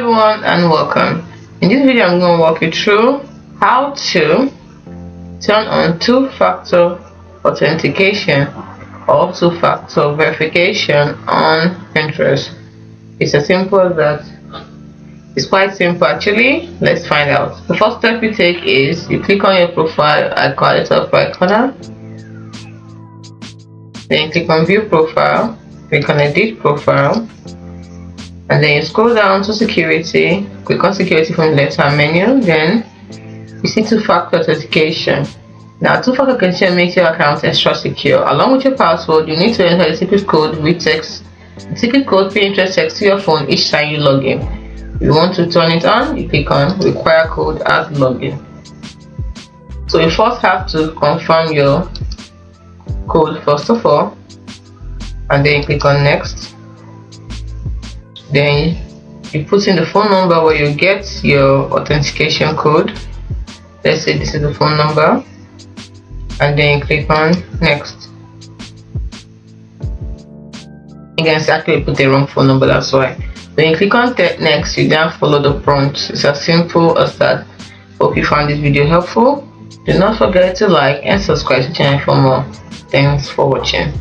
everyone and welcome. In this video I'm going to walk you through how to turn on two-factor authentication or two-factor verification on Pinterest. It's as simple as that. It's quite simple actually. Let's find out. The first step you take is you click on your profile icon at the top right corner. Then click on view profile, click on edit profile, and then you scroll down to security, click on security from the left hand menu. Then you see two-factor authentication. Now two-factor authentication makes your account extra secure. Along with your password, you need to enter the secret code with text. The secret code Pinterest text to your phone each time you log in. If you want to turn it on, you click on require code as login. So you first have to confirm your code first of all, and then you click on next. Then you put in the phone number where you get your authentication code. Let's say this is the phone number, and then you click on next. You can exactly put the wrong phone number, that's why. When you click on next, you then follow the prompts. It's as simple as that. Hope you found this video helpful. Do not forget to like and subscribe to the channel for more. Thanks for watching.